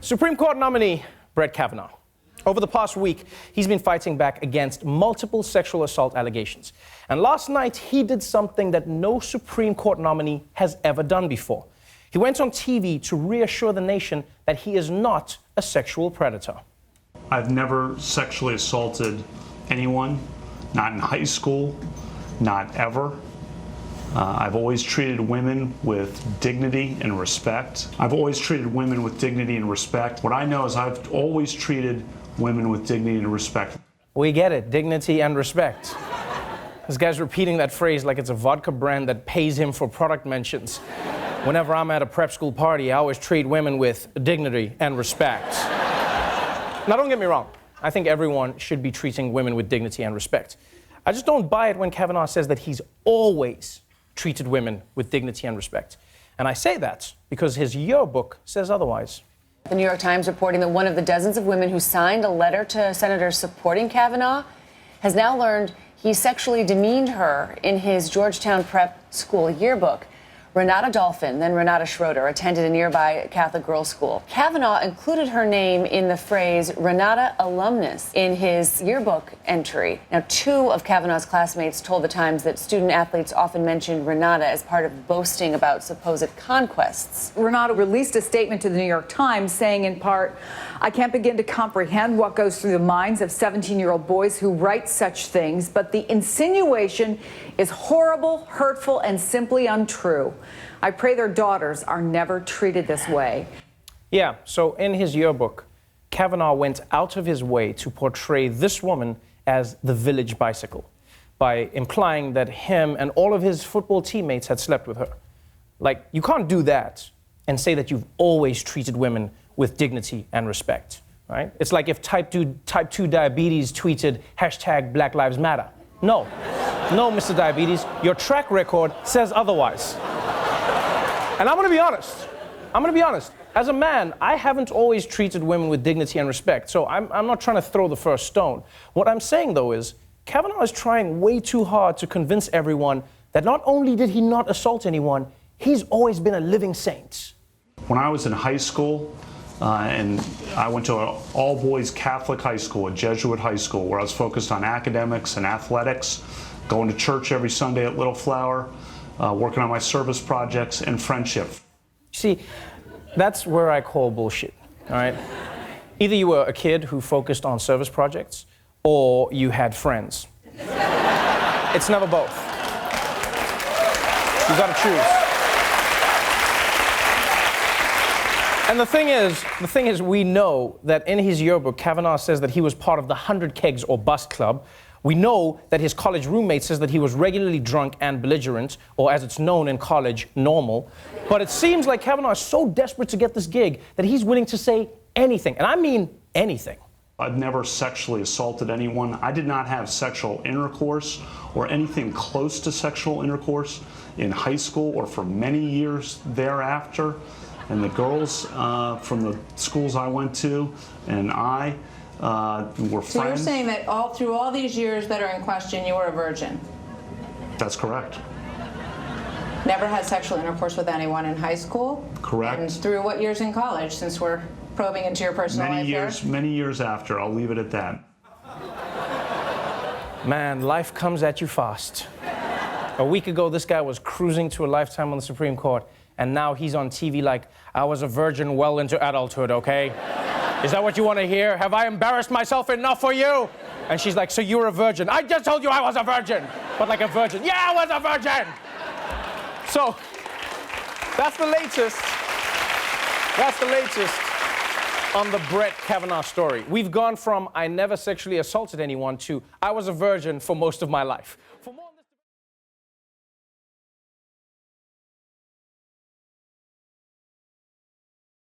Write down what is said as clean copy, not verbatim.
Supreme Court nominee Brett Kavanaugh. Over the past week, he's been fighting back against multiple sexual assault allegations. And last night, he did something that no Supreme Court nominee has ever done before. He went on TV to reassure the nation that he is not a sexual predator. I've never sexually assaulted anyone, not in high school, not ever. I've always treated women with dignity and respect. What I know is I've always treated women with dignity and respect. We get it, dignity and respect. This guy's repeating that phrase like it's a vodka brand that pays him for product mentions. Whenever I'm at a prep school party, I always treat women with dignity and respect. Now, don't get me wrong. I think everyone should be treating women with dignity and respect. I just don't buy it when Kavanaugh says that he's always treated women with dignity and respect. And I say that because his yearbook says otherwise. The New York Times reporting that one of the dozens of women who signed a letter to senators supporting Kavanaugh has now learned he sexually demeaned her in his Georgetown prep school yearbook. Renata Dolphin, then Renata Schroeder, attended a nearby Catholic girls' school. Kavanaugh included her name in the phrase Renata alumnus in his yearbook entry. Now, two of Kavanaugh's classmates told the Times that student athletes often mentioned Renata as part of boasting about supposed conquests. Renata released a statement to the New York Times saying in part, "I can't begin to comprehend what goes through the minds of 17-year-old boys who write such things, but the insinuation is horrible, hurtful, and simply untrue. I pray their daughters are never treated this way." Yeah, so in his yearbook, Kavanaugh went out of his way to portray this woman as the village bicycle by implying that him and all of his football teammates had slept with her. Like, you can't do that and say that you've always treated women with dignity and respect, right? It's like if type 2 diabetes tweeted hashtag Black Lives Matter. No, Mr. Diabetes, your track record says otherwise. And I'm gonna be honest. As a man, I haven't always treated women with dignity and respect, so I'm not trying to throw the first stone. What I'm saying, though, is Kavanaugh is trying way too hard to convince everyone that not only did he not assault anyone, he's always been a living saint. When I was in high school, and I went to an all-boys Catholic high school, a Jesuit high school, where I was focused on academics and athletics, going to church every Sunday at Little Flower, working on my service projects and friendship. See, that's where I call bullshit, all right? Either you were a kid who focused on service projects, or you had friends. It's never both. You gotta choose. And the thing is, we know that in his yearbook, Kavanaugh says that he was part of the 100 Kegs or Bus Club. We know that his college roommate says that he was regularly drunk and belligerent, or as it's known in college, normal. But it seems like Kavanaugh is so desperate to get this gig that he's willing to say anything, and I mean anything. I've never sexually assaulted anyone. I did not have sexual intercourse or anything close to sexual intercourse in high school or for many years thereafter. And the girls from the schools I went to and I were friends. So you're saying that through all these years that are in question, you were a virgin? That's correct. Never had sexual intercourse with anyone in high school? Correct. And through what years in college, since we're probing into your personal life here? Many years after. I'll leave it at that. Man, life comes at you fast. A week ago, this guy was cruising to a lifetime on the Supreme Court, and now he's on TV like, I was a virgin well into adulthood, okay? Is that what you want to hear? Have I embarrassed myself enough for you? And she's like, so you were a virgin. I just told you I was a virgin. But like a virgin. Yeah, I was a virgin. So, that's the latest. That's the latest on the Brett Kavanaugh story. We've gone from I never sexually assaulted anyone to I was a virgin for most of my life. For more